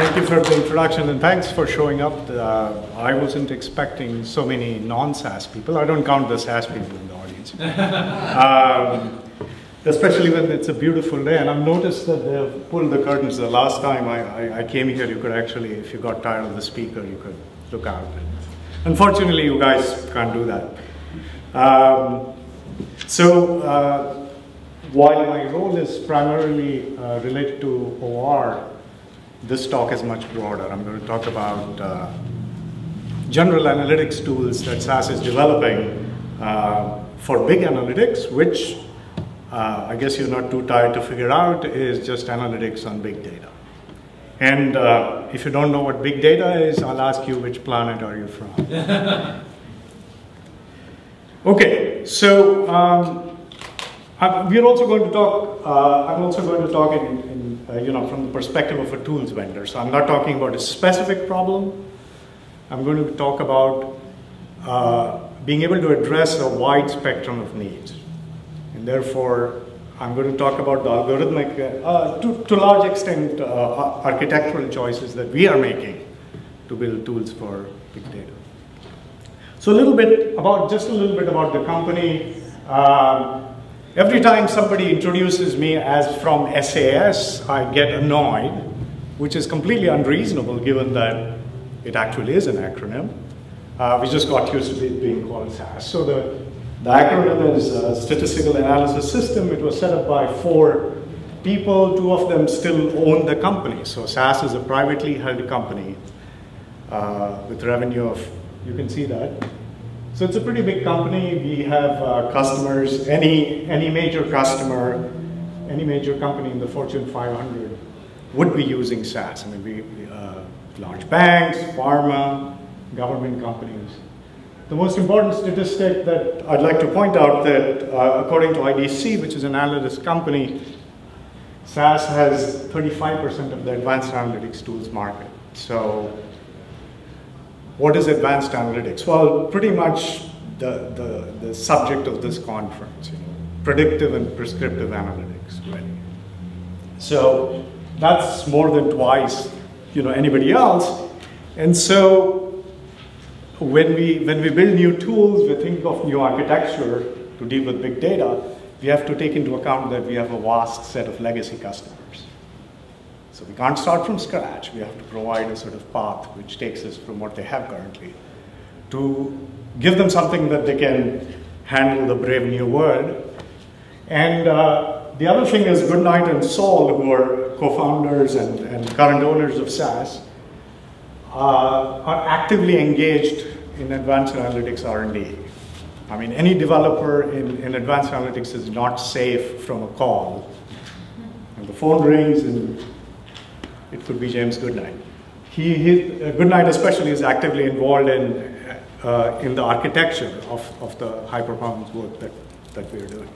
Thank you for the introduction, and thanks for showing up. I wasn't expecting so many non-SAS people. I don't count the SAS people in the audience. Especially when it's a beautiful day, and I've noticed that they've pulled the curtains. The last time I came here, you could actually, if you got tired of the speaker, you could look out. Unfortunately, you guys can't do that. While my role is primarily related to OR, this talk is much broader. I'm going to talk about general analytics tools that SAS is developing for big analytics, which I guess you're not too tired to figure out is just analytics on big data. And if you don't know what big data is, I'll ask you, which planet are you from? Okay, so we're also going to talk. I'm also going to talk from the perspective of a tools vendor. So I'm not talking about a specific problem. I'm going to talk about being able to address a wide spectrum of needs, and therefore I'm going to talk about the algorithmic, to a large extent, architectural choices that we are making to build tools for big data. So just a little bit about the company. Every time somebody introduces me as from SAS, I get annoyed, which is completely unreasonable given that it actually is an acronym. We just got used to it being called SAS. So the acronym is Statistical Analysis System. It was set up by 4 people. 2 of them still own the company. So SAS is a privately held company with revenue of, you can see that. So it's a pretty big company. We have customers, any major customer, any major company in the Fortune 500 would be using SAS. I mean, large banks, pharma, government companies. The most important statistic that I'd like to point out that according to IDC, which is an analyst company, SAS has 35% of the advanced analytics tools market. So what is advanced analytics? Well, pretty much the subject of this conference, predictive and prescriptive analytics, really. So that's more than twice, anybody else. And so when we build new tools, we think of new architecture to deal with big data, we have to take into account that we have a vast set of legacy customers. So we can't start from scratch. We have to provide a sort of path which takes us from what they have currently to give them something that they can handle the brave new world. And the other thing is Goodnight and Saul, who are co-founders and current owners of SAS, are actively engaged in advanced analytics R&D. I mean, any developer in advanced analytics is not safe from a call. And the phone rings and it could be James Goodnight. Goodnight especially is actively involved in the architecture of the high performance work that we are doing.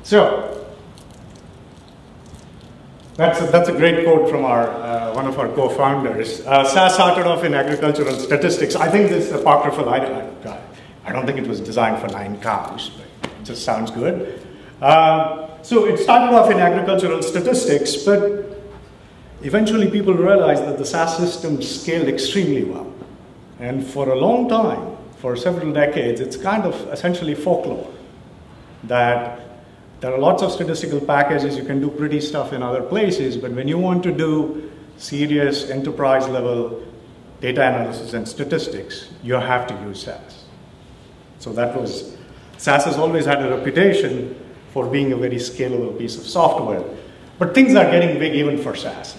So that's a great quote from one of our co-founders. SAS started off in agricultural statistics. I think this is apocryphal. I don't think it was designed for 9 cows, but it just sounds good. So it started off in agricultural statistics, but eventually people realized that the SAS system scaled extremely well. And for a long time, for several decades, it's kind of essentially folklore that there are lots of statistical packages. You can do pretty stuff in other places, but when you want to do serious enterprise level data analysis and statistics, you have to use SAS. So SAS has always had a reputation for being a very scalable piece of software. But things are getting big even for SAS.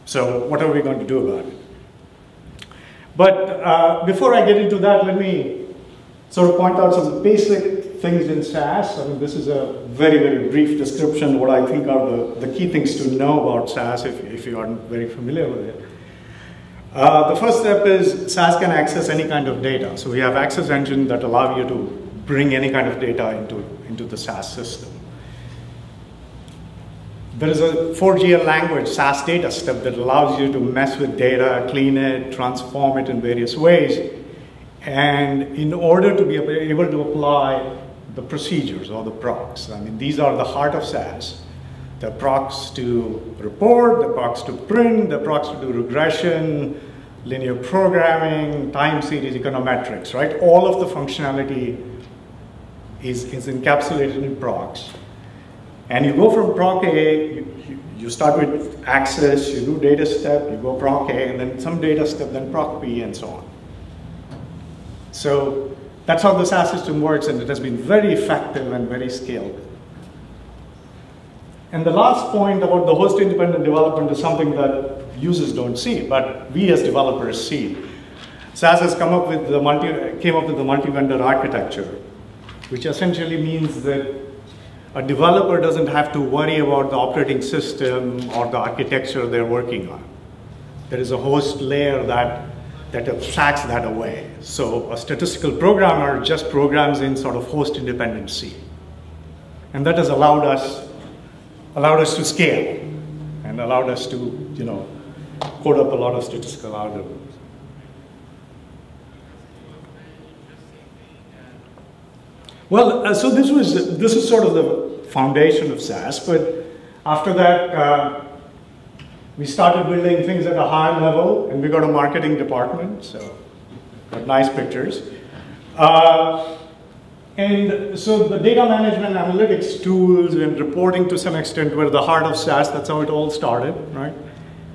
So what are we going to do about it? But before I get into that, let me sort of point out some basic things in SAS. I mean, this is a very, very brief description of what I think are the key things to know about SAS if you aren't very familiar with it. The first step is SAS can access any kind of data. So we have access engine that allow you to bring any kind of data into the SAS system. There is a 4GL language, SAS data step, that allows you to mess with data, clean it, transform it in various ways. And in order to be able to apply the procedures or the procs, I mean, these are the heart of SAS. There are procs to report, there are procs to print, there are procs to do regression, linear programming, time series, econometrics, right? All of the functionality is encapsulated in procs. And you go from proc A, you start with access, you do data step, you go proc A, and then some data step, then proc B, and so on. So that's how the SAS system works, and it has been very effective and very scaled. And the last point about the host-independent development is something that users don't see, but we as developers see. SAS has came up with the multi-vendor architecture, which essentially means that a developer doesn't have to worry about the operating system or the architecture they're working on. There is a host layer that abstracts that away. So a statistical programmer just programs in sort of host-independent C. And that has allowed us to scale and allowed us to, code up a lot of statistical algorithms. Well, so this is sort of the foundation of SAS, but after that, we started building things at a higher level, and we got a marketing department, so got nice pictures. And so the data management analytics tools and reporting to some extent were the heart of SAS. That's how it all started, right?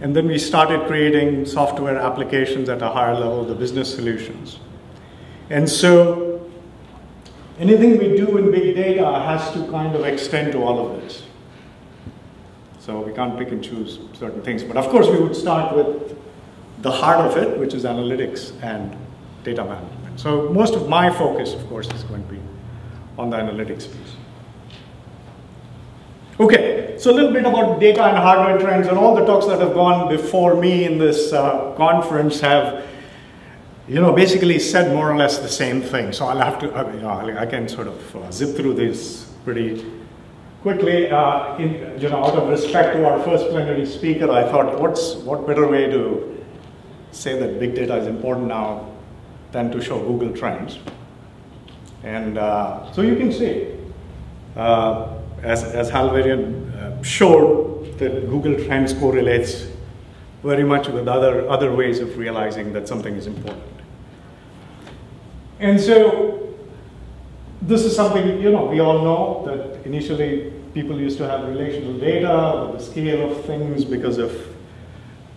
And then we started creating software applications at a higher level, the business solutions. And so anything we do in big data has to kind of extend to all of this. So we can't pick and choose certain things. But of course, we would start with the heart of it, which is analytics and data management. So most of my focus, of course, is going to be on the analytics piece. Okay, so a little bit about data and hardware trends, and all the talks that have gone before me in this conference have, basically said more or less the same thing. So I'll have to, I can sort of zip through this pretty quickly. Out of respect to our first plenary speaker, I thought, what better way to say that big data is important now than to show Google Trends. And so you can see, as Halvarian showed, that Google Trends correlates very much with other ways of realizing that something is important. And so this is something, we all know that initially people used to have relational data with the scale of things because of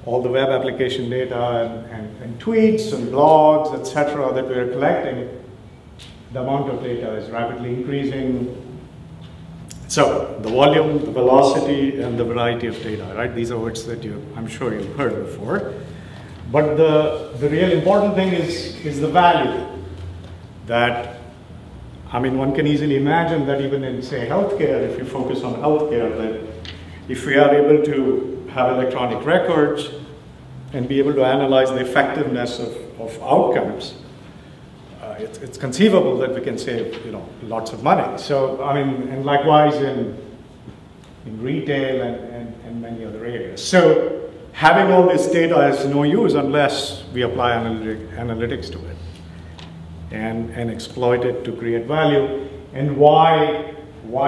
all the web application data and tweets and blogs, etc., that we are collecting. The amount of data is rapidly increasing. So the volume, the velocity, and the variety of data, right? These are words that I'm sure you've heard before. But the real important thing is the value. That, one can easily imagine that even in, say, healthcare, if you focus on healthcare, that if we are able to have electronic records and be able to analyze the effectiveness of outcomes, it's conceivable that we can save, lots of money. So, and likewise in retail and many other areas. So, having all this data is no use unless we apply analytics to it and exploit it to create value. And why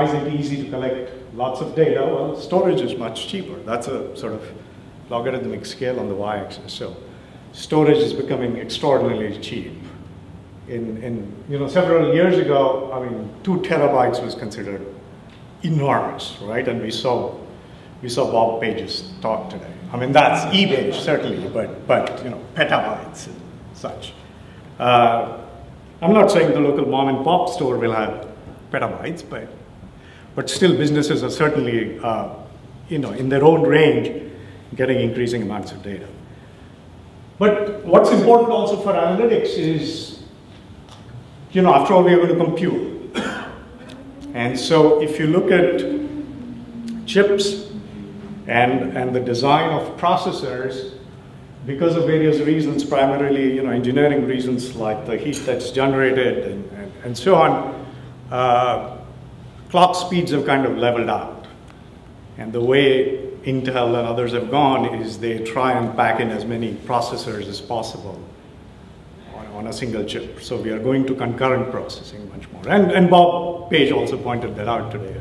is it easy to collect lots of data? Well, storage is much cheaper. That's a sort of logarithmic scale on the y-axis. So, storage is becoming extraordinarily cheap. Several years ago, 2 terabytes was considered enormous, right? And we saw Bob Page's talk today. That's eBay certainly, but petabytes and such. I'm not saying the local mom and pop store will have petabytes, but still businesses are certainly, in their own range, getting increasing amounts of data. But what's important also for analytics is, after all, we are going to compute. And so if you look at chips and the design of processors, because of various reasons, primarily engineering reasons like the heat that's generated and so on, clock speeds have kind of leveled out. And the way Intel and others have gone is they try and pack in as many processors as possible on a single chip. So we are going to concurrent processing much more. And Bob Page also pointed that out today.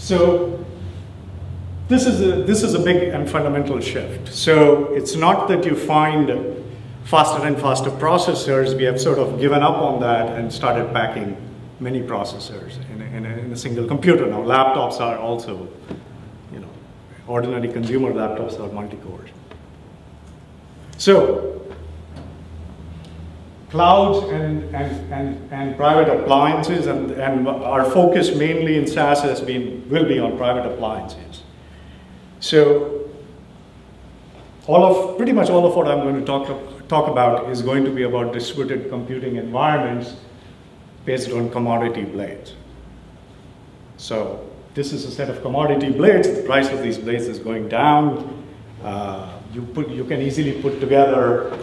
So this is a big and fundamental shift. So it's not that you find faster and faster processors. We have sort of given up on that and started packing many processors in a single computer. Now laptops are also, ordinary consumer laptops are multi-cores. So clouds and private appliances, and our focus mainly in SAS will be on private appliances. So pretty much all of what I'm going to talk about is going to be about distributed computing environments based on commodity blades. So this is a set of commodity blades. The price of these blades is going down. You can easily put together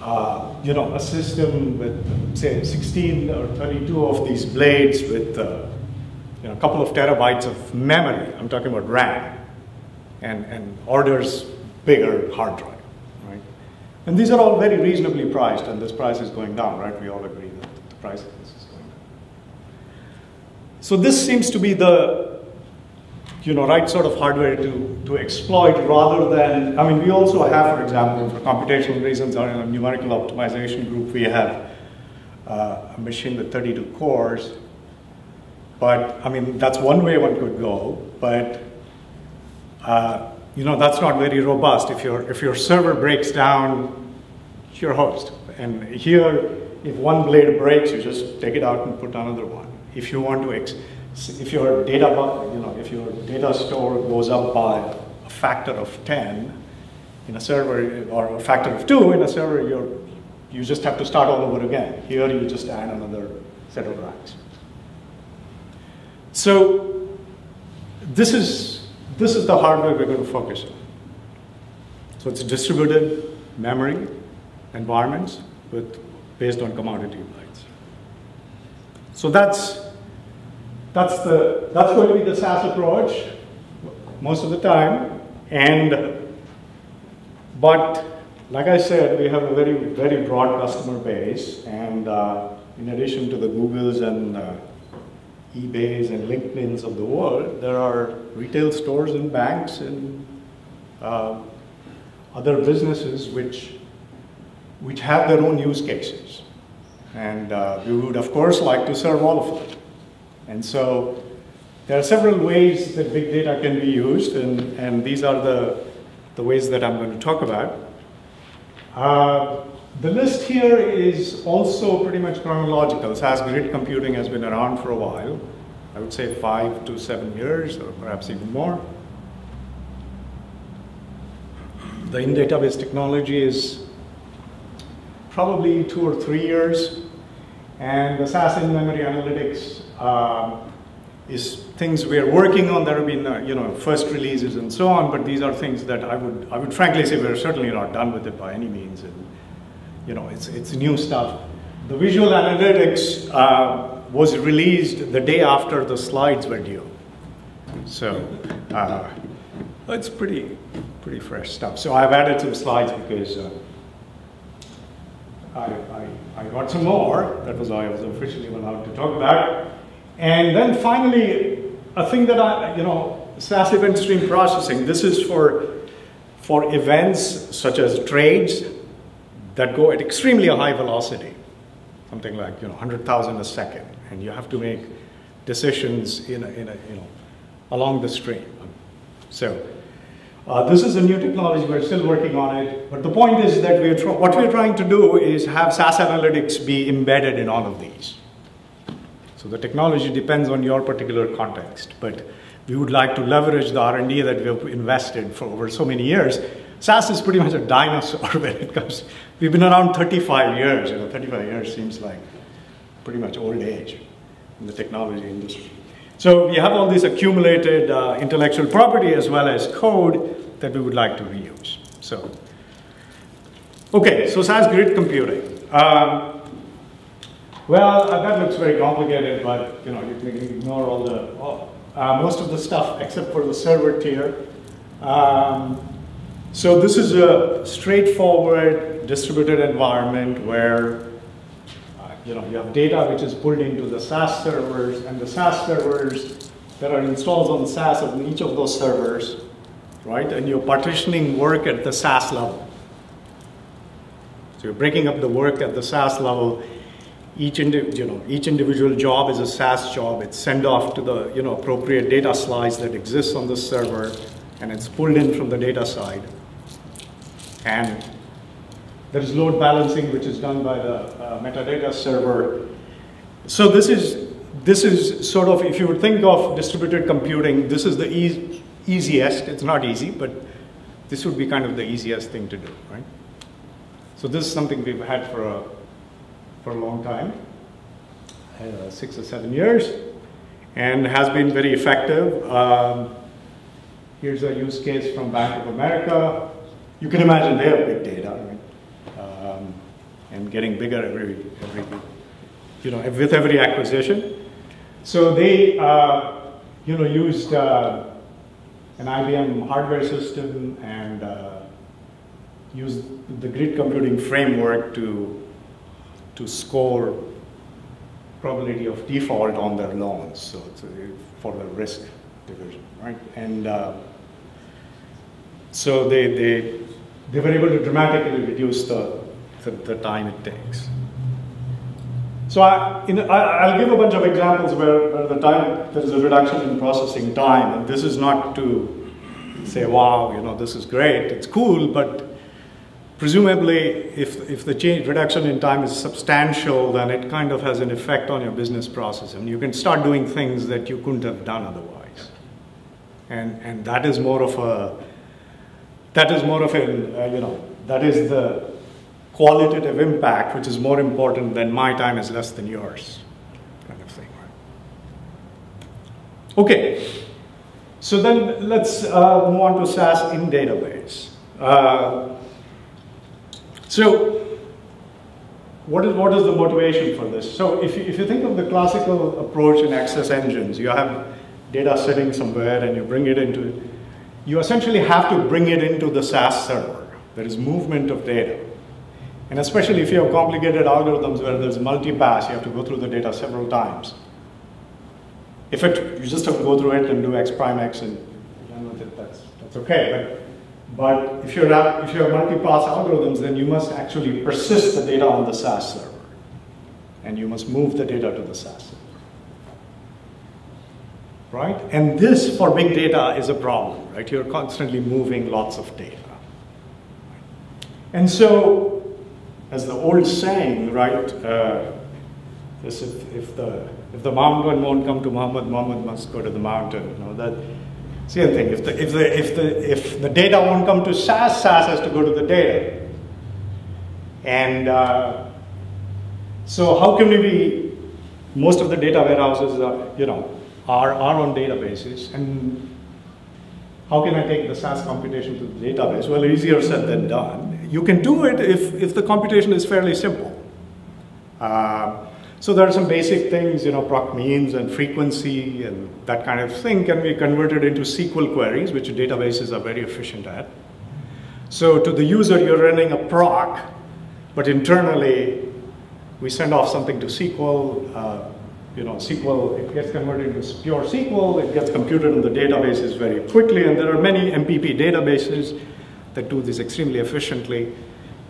a system with, say, 16 or 32 of these blades with a couple of terabytes of memory. I'm talking about RAM, and orders bigger hard drive, right? And these are all very reasonably priced, and this price is going down, right? We all agree that the price of this is going down. So this seems to be the right sort of hardware to exploit, rather than, we also have, for example, for computational reasons, in our numerical optimization group, we have a machine with 32 cores. But, that's one way one could go, but, that's not very robust. If your server breaks down, you're host. And here, if one blade breaks, you just take it out and put another one. If you want to, if your data store goes up by a factor of 10 in a server, or a factor of 2 in a server, you just have to start all over again. Here, you just add another set of racks. So this is the hardware we're going to focus on. So it's distributed memory environments based on commodity blades. So that's going to be the SAS approach most of the time. But like I said, we have a very, very broad customer base, and in addition to the Googles and eBays and LinkedIn's of the world, there are retail stores and banks and other businesses which have their own use cases. And we would, of course, like to serve all of them. And so there are several ways that big data can be used, and these are the ways that I'm going to talk about. The list here is also pretty much chronological. SAS grid computing has been around for a while. I would say 5 to 7 years, or perhaps even more. The in-database technology is probably 2 or 3 years. And the SAS in-memory analytics is things we are working on. There have been first releases and so on, but these are things that I would frankly say we're certainly not done with it by any means. And it's new stuff. The Visual Analytics was released the day after the slides were due. So it's pretty fresh stuff. So I've added some slides because I got some more. That was why I was officially allowed to talk about. And then finally, a thing that SAS event stream processing. This is for events such as trades that go at extremely high velocity, something like 100,000 a second, and you have to make decisions along the stream. So this is a new technology. We're still working on it, but the point is that what we're trying to do is have SAS analytics be embedded in all of these. So the technology depends on your particular context, but we would like to leverage the R&D that we have invested for over so many years. SAS is pretty much a dinosaur when it comes. We've been around 35 years. 35 years seems like pretty much old age in the technology industry. So we have all this accumulated intellectual property as well as code that we would like to reuse. So, okay, so SAS grid computing. Well, that looks very complicated, but you can ignore all most of the stuff except for the server tier. So this is a straightforward distributed environment where you have data which is pulled into the SAS servers, and the SAS servers there are installs on SAS on each of those servers, right? And you're partitioning work at the SAS level. So you're breaking up the work at the SAS level. Each individual job is a SAS job. It's sent off to the appropriate data slice that exists on the server, and it's pulled in from the data side. And there is load balancing, which is done by the metadata server. So this is sort of, if you would think of distributed computing, this is the easiest. It's not easy, but this would be kind of the easiest thing to do, right? So this is something we've had for a long time, 6 or 7 years, and has been very effective. Here's a use case from Bank of America. You can imagine they have big data, right? And getting bigger with every acquisition. So they used an IBM hardware system and used the grid computing framework to score probability of default on their loans, so it's for the risk division, right? And so they were able to dramatically reduce the time it takes. So I'll give a bunch of examples where there is a reduction in processing time, and this is not to say, wow, this is great, it's cool, but presumably if the reduction in time is substantial, then it kind of has an effect on your business process, and you can start doing things that you couldn't have done otherwise. And that is more of that is the qualitative impact, which is more important than my time is less than yours, kind of thing, right? Okay, so then let's move on to SAS in database. So what is the motivation for this? So if you think of the classical approach in access engines, you have data sitting somewhere and you bring it into, you essentially have to bring it into the SAS server. There is movement of data. And especially if you have complicated algorithms where there's multi-pass, you have to go through the data several times. You just have to go through it and do x prime x, and that's okay. But if you have multi-pass algorithms, then you must actually persist the data on the SAS server, and you must move the data to the SAS server, right? And this for big data is a problem, right? You're constantly moving lots of data, and so, as the old saying, right? If the mountain won't come to Muhammad, Muhammad must go to the mountain. That same thing. If the data won't come to SAS, SAS has to go to the data. And so how can most of the data warehouses are on databases, and how can I take the SAS computation to the database? Well, easier said than done. You can do it if the computation is fairly simple. So there are some basic things, proc means and frequency and that kind of thing can be converted into SQL queries, which databases are very efficient at. So to the user, you're running a proc, but internally, we send off something to SQL. SQL, it gets converted into pure SQL, it gets computed in the databases very quickly, and there are many MPP databases that do this extremely efficiently.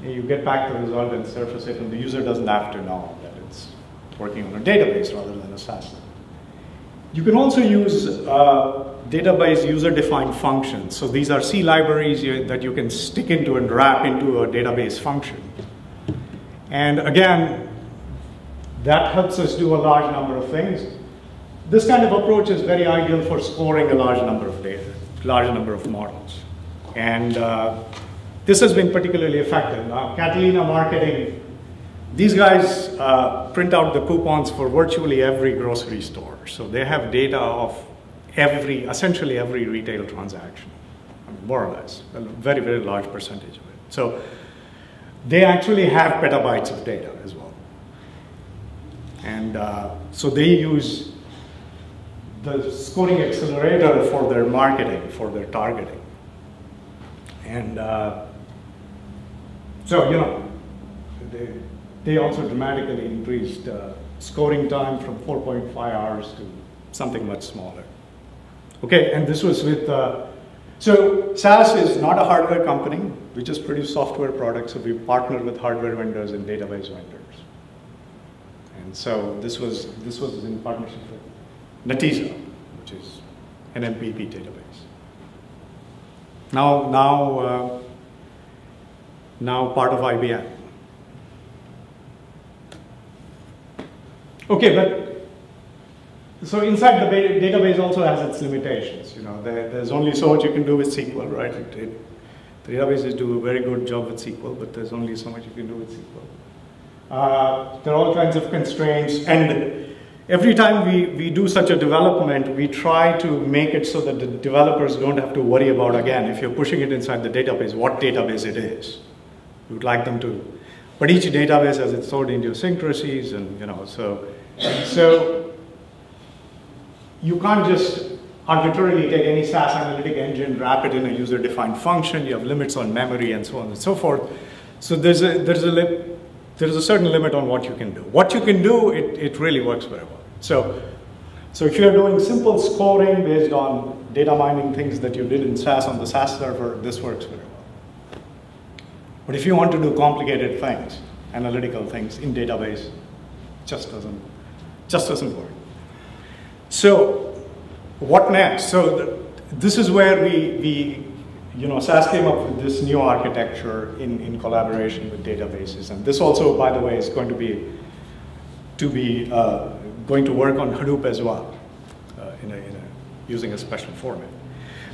And you get back the result and surface it, and the user doesn't have to know that it's working on a database rather than a SAS. You can also use database user-defined functions. So these are C libraries that you can stick into and wrap into a database function. And again, that helps us do a large number of things. This kind of approach is very ideal for scoring a large number of data, large number of models. And this has been particularly effective. Now, Catalina Marketing, these guys print out the coupons for virtually every grocery store. So they have data of essentially every retail transaction, more or less, a very, very large percentage of it. So they actually have petabytes of data as well. And so they use the scoring accelerator for their marketing, for their targeting. And so, they also dramatically increased scoring time from 4.5 hours to something much smaller. Okay, and this was with, so SAS is not a hardware company. We just produce software products, so we partner with hardware vendors and database vendors. And so this was in partnership with Netezza, which is an MPP database. Now part of IBM. Okay, but so inside the database also has its limitations. You know, there's only so much you can do with SQL, right? The databases do a very good job with SQL, but there's only so much you can do with SQL. There are all kinds of constraints, and every time we do such a development, we try to make it so that the developers don't have to worry about, again, if you're pushing it inside the database, what database it is. We would like them to, but each database has its own idiosyncrasies, and you know, so you can't just arbitrarily take any SAS analytic engine, wrap it in a user-defined function. You have limits on memory and so on and so forth. So there's a certain limit on what you can do. What you can do, it really works very well. So if you're doing simple scoring based on data mining things that you did in SAS on the SAS server, this works very well. But if you want to do complicated things, analytical things in database, it just doesn't work. So what next? So this is where we SAS came up with this new architecture in collaboration with databases, and this also, by the way, is going to be going to work on Hadoop as well, using a special format.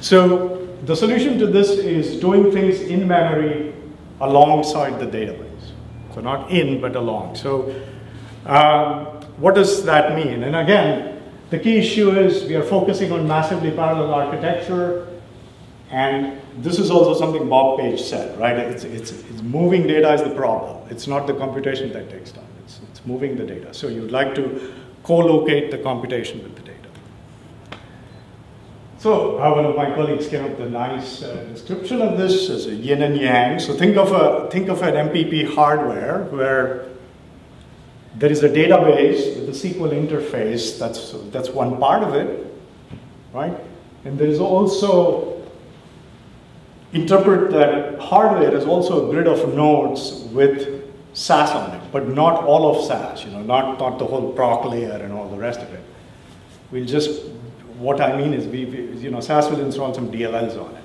So the solution to this is doing things in memory alongside the database. So not in, but along. So what does that mean? And again, the key issue is we are focusing on massively parallel architecture, and this is also something Bob Page said, right? It's moving data is the problem. It's not the computation that takes time. It's moving the data. So you'd like to co-locate the computation with the data. So one of my colleagues came up with a nice description of this as a yin and yang. So think of an MPP hardware where there is a database with a SQL interface. That's one part of it, right? And there is also, interpret that hardware is also a grid of nodes with SAS on it, but not all of SAS, not the whole proc layer and all the rest of it. What I mean is SAS will install some DLLs on it,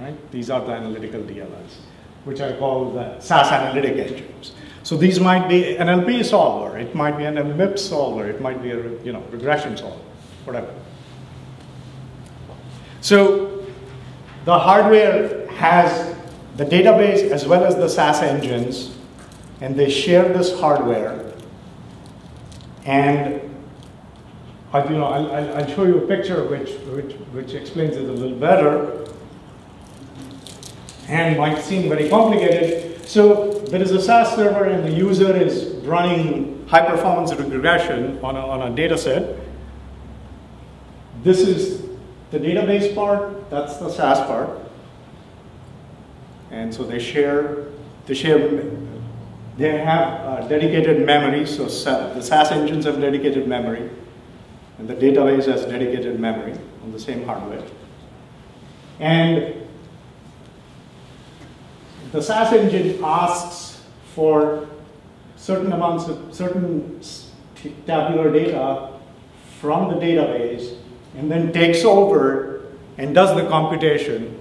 right? These are the analytical DLLs, which I call the SAS analytic engines. So these might be an LP solver, it might be an MIP solver, it might be a regression solver, whatever. So the hardware has the database as well as the SAS engines, and they share this hardware. And I'll show you a picture which explains it a little better, and might seem very complicated. So there is a SAS server, and the user is running high-performance regression on a data set. This is the database part, that's the SAS part. And so they have dedicated memory, so the SAS engines have dedicated memory, and the database has dedicated memory on the same hardware. And the SAS engine asks for certain tabular data from the database, and then takes over and does the computation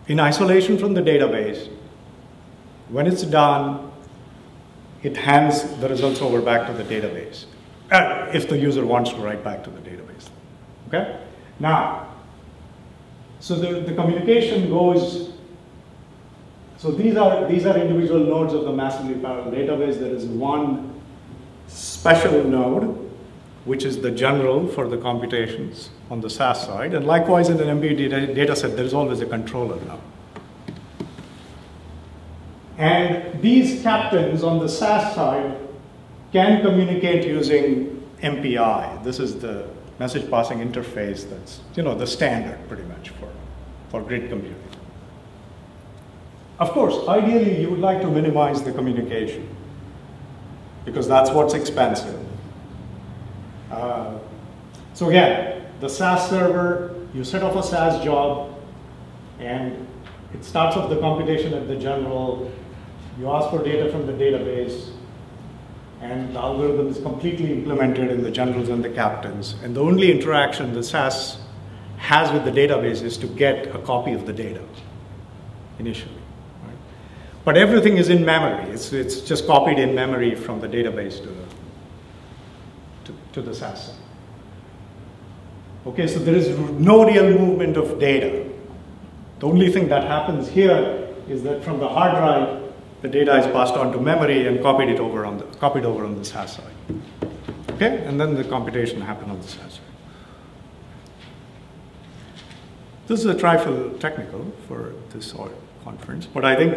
in isolation from the database. When it's done, it hands the results over back to the database, if the user wants to write back to the database. Okay? Now, so the communication goes. So these are individual nodes of the massively parallel database. There is one special node, which is the general for the computations on the SAS side. And likewise, in an MPP data set, there is always a controller node. And these captains on the SAS side can communicate using MPI. This is the message passing interface that's the standard pretty much for grid computing. Of course, ideally, you would like to minimize the communication because that's what's expensive. So again, the SAS server, you set off a SAS job, and it starts off the computation at the general. You ask for data from the database, and the algorithm is completely implemented in the generals and the captains. And the only interaction the SAS has with the database is to get a copy of the data initially. Right? But everything is in memory. It's just copied in memory from the database to the SAS server. Okay, so there is no real movement of data. The only thing that happens here is that from the hard drive, the data is passed on to memory and copied over on the SAS side. Okay, and then the computation happens on the SAS side. This is a trifle technical for this conference, but I think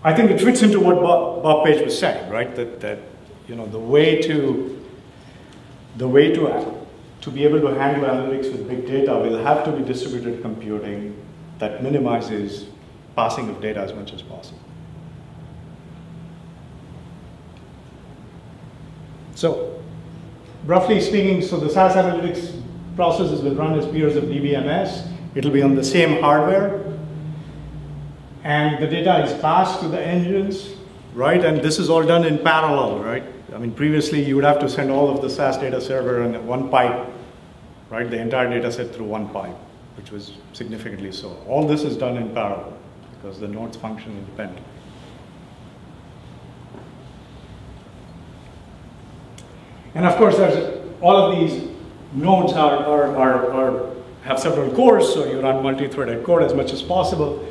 it fits into what Bob Page was saying, right? That you know, the way to be able to handle analytics with big data will have to be distributed computing that minimizes passing of data as much as possible. So, roughly speaking, so the SAS analytics processes will run as peers of DBMS. It'll be on the same hardware, and the data is passed to the engines, right? And this is all done in parallel, right? I mean, previously you would have to send all of the SAS data server in one pipe, right? The entire data set through one pipe, which was significantly slow. All this is done in parallel because the nodes function independently. And of course, there's all of these nodes have several cores, so you run multi-threaded code as much as possible.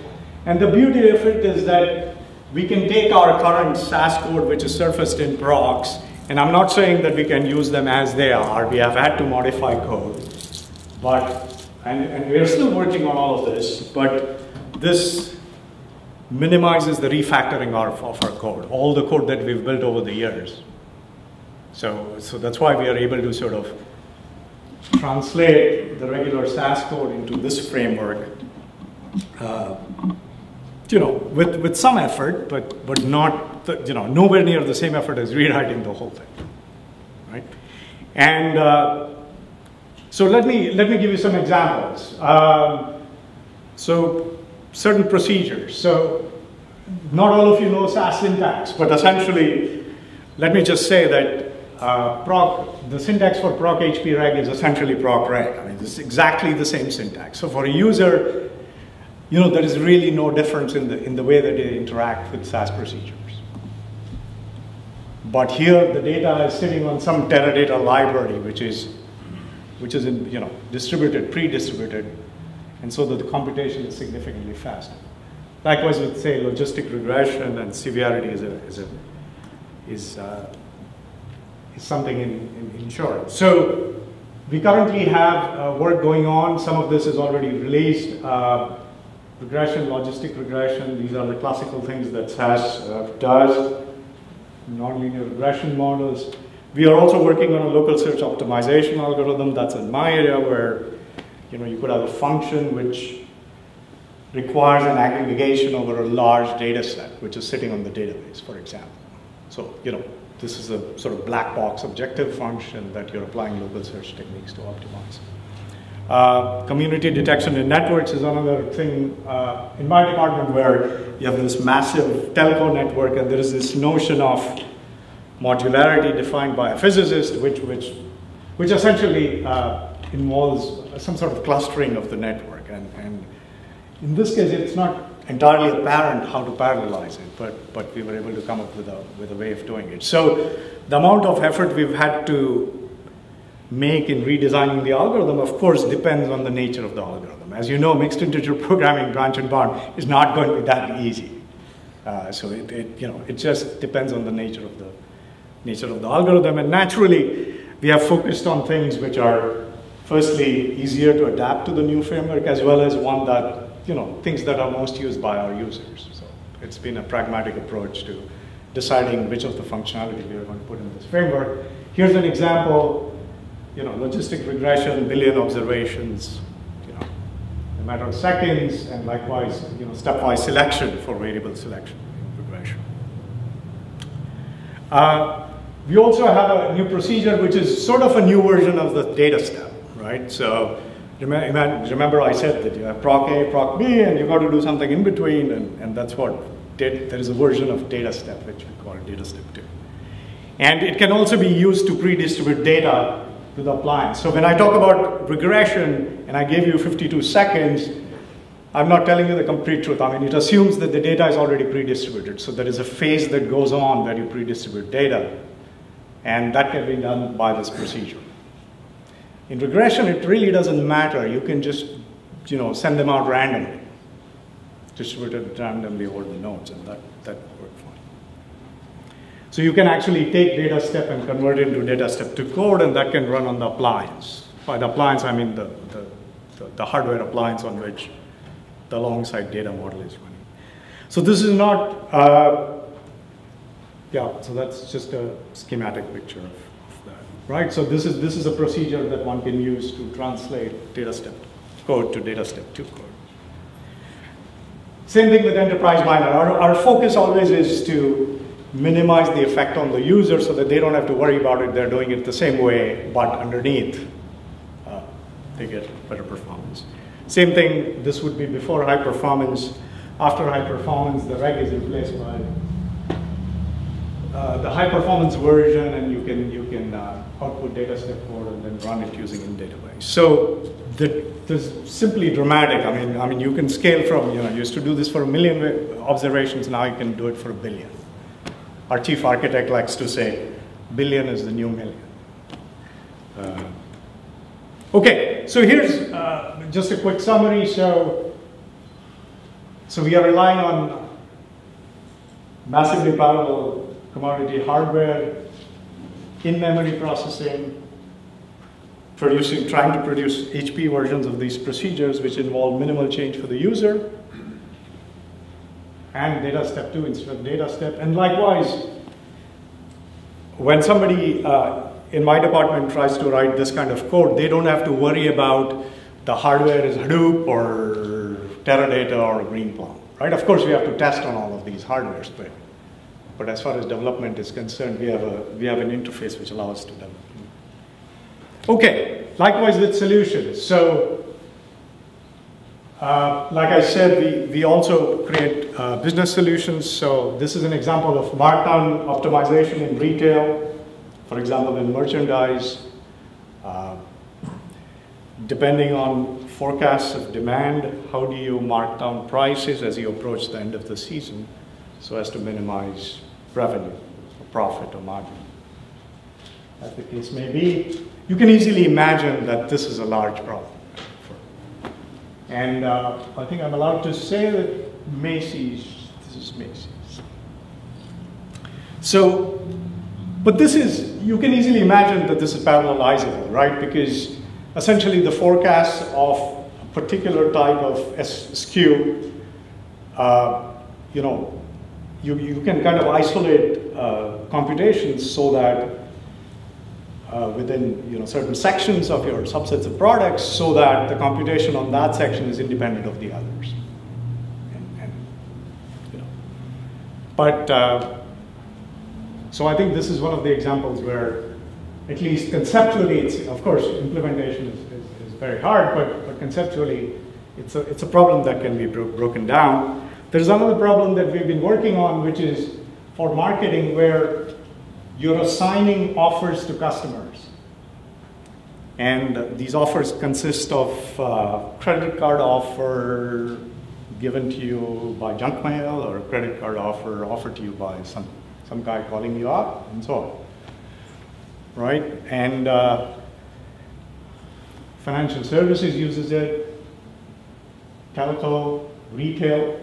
And the beauty of it is that we can take our current SAS code, which is surfaced in procs, and I'm not saying that we can use them as they are. We have had to modify code, and we are still working on all of this, but this minimizes the refactoring of our code, all the code that we've built over the years. So that's why we are able to sort of translate the regular SAS code into this framework, you know, with some effort, but not, you know, nowhere near the same effort as rewriting the whole thing, right? And so let me give you some examples. So certain procedures. So not all of you know SAS syntax, but essentially, let me just say that the syntax for proc HP reg is essentially proc reg. I mean, it's exactly the same syntax. So for a user, you know, there is really no difference in the way that they interact with SAS procedures. But here, the data is sitting on some Teradata library, which is in, you know, distributed, pre-distributed, and so that the computation is significantly faster. Likewise with, say, logistic regression and severity is something in insurance. So we currently have work going on. Some of this is already released. Regression, logistic regression, these are the classical things that SAS does. Nonlinear regression models. We are also working on a local search optimization algorithm. That's in my area, where, you know, you could have a function which requires an aggregation over a large data set, which is sitting on the database, for example. So, you know, this is a sort of black box objective function that you're applying local search techniques to optimize. Community detection in networks is another thing in my department, where you have this massive telco network, and there is this notion of modularity defined by a physicist, which essentially involves some sort of clustering of the network. And in this case, it's not entirely apparent how to parallelize it, but we were able to come up with a way of doing it. So the amount of effort we've had to make in redesigning the algorithm, of course, depends on the nature of the algorithm. As you know, mixed integer programming, branch and bound, is not going to be that easy. So it just depends on the nature of the algorithm. And naturally, we have focused on things which are, firstly, easier to adapt to the new framework, as well as one that, you know, things that are most used by our users. So it's been a pragmatic approach to deciding which of the functionality we are going to put in this framework. Here's an example. You know, logistic regression, billion observations, you know, in a matter of seconds, and likewise, you know, stepwise selection for variable selection in regression. We also have a new procedure which is sort of a new version of the data step, right? So remember I said that you have proc A, proc B, and you got to do something in between, and that's what there is a version of data step which we call data step 2. And it can also be used to pre-distribute data to the appliance. So when I talk about regression and I gave you 52 seconds, I'm not telling you the complete truth. I mean, it assumes that the data is already pre-distributed. So there is a phase that goes on where you pre-distribute data, and that can be done by this procedure. In regression, it really doesn't matter. You can just, send them out randomly, distributed randomly over the nodes, and that works fine. So you can actually take data step and convert it into data step 2 code, and that can run on the appliance. By the appliance, I mean the hardware appliance on which the alongside data model is running. So this is not, so that's just a schematic picture of that, right? So this is a procedure that one can use to translate data step code to data step 2 code. Same thing with Enterprise Miner. Our focus always is to minimize the effect on the user so that they don't have to worry about it. They're doing it the same way, but underneath, they get better performance. Same thing, this would be before high performance. After high performance, the reg is replaced by the high performance version, and you can output data step code and then run it using in database. So there's simply dramatic. I mean, you can scale from, you used to do this for 1 million observations, now you can do it for 1 billion. Our chief architect likes to say, billion is the new million. Okay, so here's just a quick summary. So we are relying on massively parallel commodity hardware, in-memory processing, trying to produce HP versions of these procedures which involve minimal change for the user, and data step 2 instead of data step. And likewise, when somebody in my department tries to write this kind of code, they don't have to worry about the hardware is Hadoop or Teradata or Greenplum, right? Of course, we have to test on all of these hardwares, but as far as development is concerned, we have an interface which allows us to develop. Okay, likewise with solutions. So, like I said, we also create business solutions. So this is an example of markdown optimization in retail. For example, in merchandise, depending on forecasts of demand, how do you mark down prices as you approach the end of the season so as to minimize revenue or profit or margin? As the case may be, you can easily imagine that this is a large problem. And I think I'm allowed to say that Macy's, this is Macy's. So, but this is, you can easily imagine that this is parallelizable, right? Because essentially the forecasts of a particular type of SKU, you can kind of isolate computations so that within certain sections of your subsets of products, so that the computation on that section is independent of the others. So I think this is one of the examples where, at least conceptually, it's, of course, implementation is very hard, but conceptually, it's a problem that can be broken down. There's another problem that we've been working on, which is for marketing, where you're assigning offers to customers. And these offers consist of credit card offer given to you by junk mail, or a credit card offer offered to you by some guy calling you up, and so on. Right? And financial services uses it, telco, retail.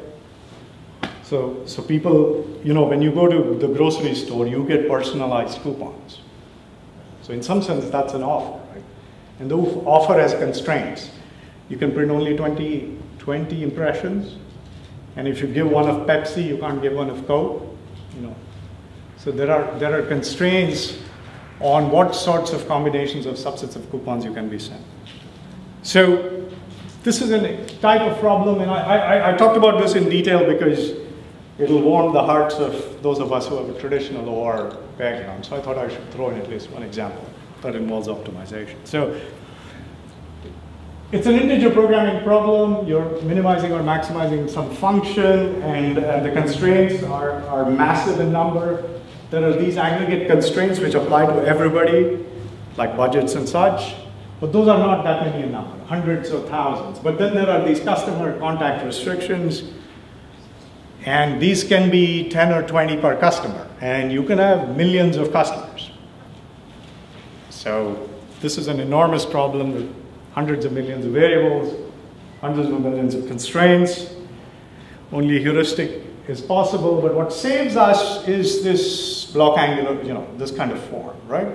So people, when you go to the grocery store, you get personalized coupons. So in some sense, that's an offer, right? And the offer has constraints. You can print only 20 impressions, and if you give one of Pepsi, you can't give one of Coke. So there are constraints on what sorts of combinations of subsets of coupons you can be sent. So this is a type of problem, and I talked about this in detail because it'll warm the hearts of those of us who have a traditional OR background. So I thought I should throw in at least one example that involves optimization. So it's an integer programming problem. You're minimizing or maximizing some function, and the constraints are massive in number. There are these aggregate constraints which apply to everybody, like budgets and such, but those are not that many in number, hundreds or thousands. But then there are these customer contact restrictions, and these can be 10 or 20 per customer, and you can have millions of customers. So this is an enormous problem with hundreds of millions of variables, hundreds of millions of constraints. Only heuristic is possible, but what saves us is this block angular, this kind of form, right?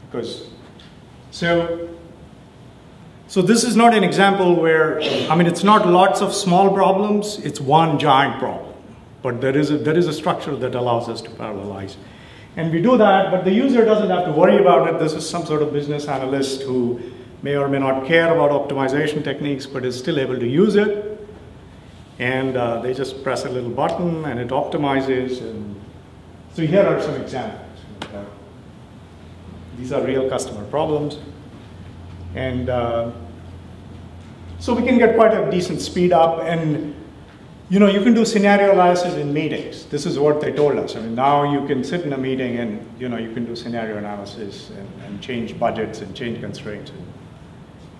Because, so this is not an example where, it's not lots of small problems, it's one giant problem. But there is a structure that allows us to parallelize. And we do that, but the user doesn't have to worry about it. This is some sort of business analyst who may or may not care about optimization techniques, but is still able to use it. And they just press a little button and it optimizes. And so here are some examples. These are real customer problems. And so we can get quite a decent speed up. And you can do scenario analysis in meetings. This is what they told us. Now you can sit in a meeting and you can do scenario analysis and change budgets and change constraints.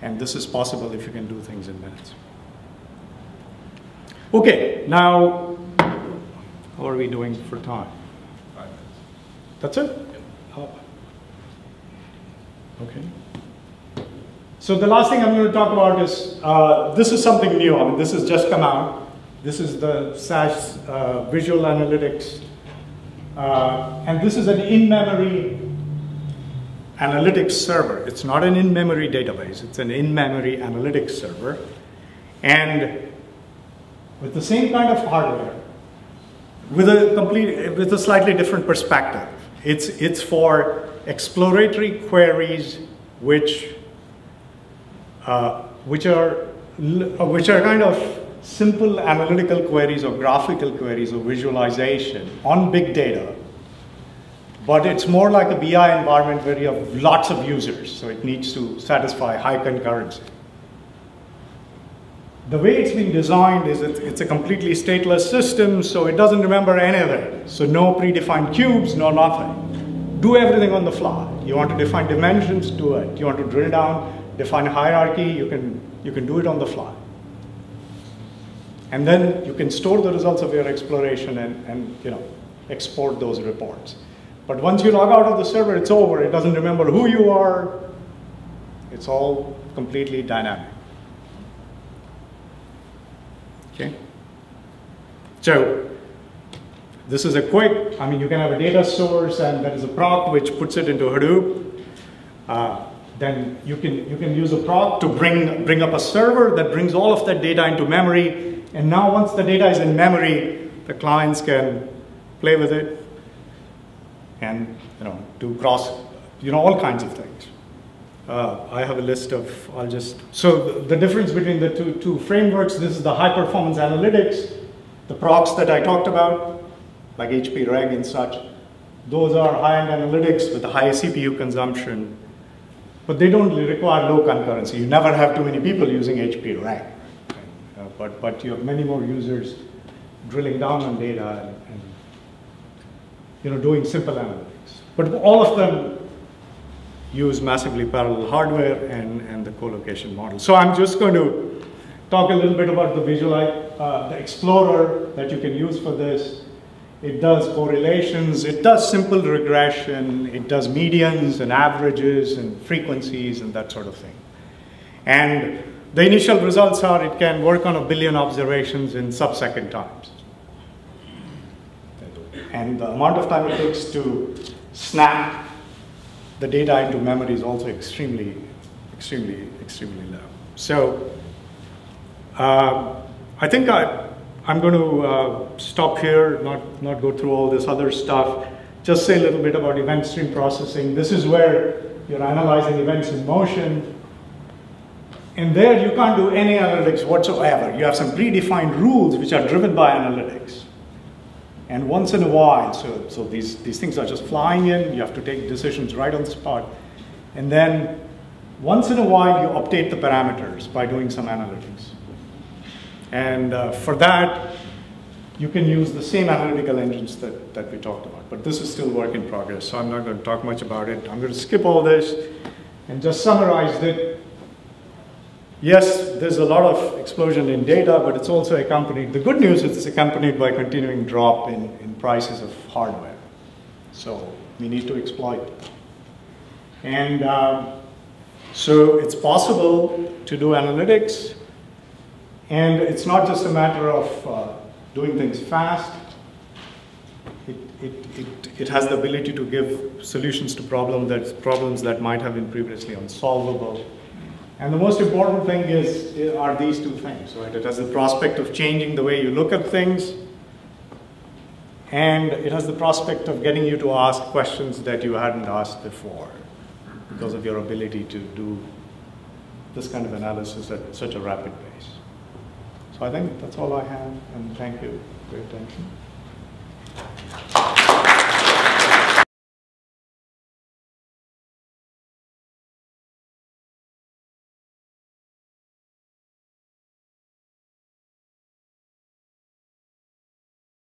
And this is possible if you can do things in minutes. Okay, now, how are we doing for time? 5 minutes. That's it? Yep. Oh. Okay. So the last thing I'm going to talk about is, this is something new. This has just come out. This is the SAS Visual Analytics. And this is an in-memory analytics server. It's not an in-memory database. It's an in-memory analytics server. And with the same kind of hardware, with a slightly different perspective. It's for exploratory queries which are kind of simple analytical queries or graphical queries or visualization on big data. But it's more like a BI environment where you have lots of users, so it needs to satisfy high concurrency. The way it's been designed is it's a completely stateless system, so it doesn't remember anything. So no predefined cubes, no nothing. Do everything on the fly. You want to define dimensions, do it. You want to drill down, define a hierarchy, you can do it on the fly. And then you can store the results of your exploration and export those reports. But once you log out of the server, it's over. It doesn't remember who you are. It's all completely dynamic. Okay. So this is a quick, you can have a data source and there is a proc which puts it into Hadoop. Then you can use a proc to bring up a server that brings all of that data into memory. And now once the data is in memory, the clients can play with it and do cross, all kinds of things. I have a list of, so the difference between the two frameworks, this is the high performance analytics, the procs that I talked about, like HP Reg and such. Those are high-end analytics with high CPU consumption, but they don't require low concurrency. You never have too many people using HP Reg. But you have many more users drilling down on data and doing simple analytics. But all of them use massively parallel hardware and the co-location model. So I'm just going to talk a little bit about the Explorer that you can use for this. It does correlations, it does simple regression, it does medians and averages and frequencies and that sort of thing. And the initial results are it can work on 1 billion observations in sub-second times. And the amount of time it takes to snap the data into memory is also extremely low. So I think I'm going to stop here, not go through all this other stuff. Just say a little bit about event stream processing. This is where you're analyzing events in motion. And there you can't do any analytics whatsoever. You have some predefined rules which are driven by analytics. And once in a while, so these things are just flying in, you have to take decisions right on the spot. And then once in a while, you update the parameters by doing some analytics. And for that, you can use the same analytical engines that we talked about. But this is still work in progress, so I'm not going to talk much about it. I'm going to skip all this and just summarize it. Yes, there's a lot of explosion in data, but it's also accompanied, the good news is it's accompanied by continuing drop in prices of hardware. So we need to exploit it. And so it's possible to do analytics, and it's not just a matter of doing things fast. It has the ability to give solutions to problems that might have been previously unsolvable. And the most important thing are these two things, right? It has the prospect of changing the way you look at things, and it has the prospect of getting you to ask questions that you hadn't asked before because of your ability to do this kind of analysis at such a rapid pace. So I think that's all I have, and thank you for your attention.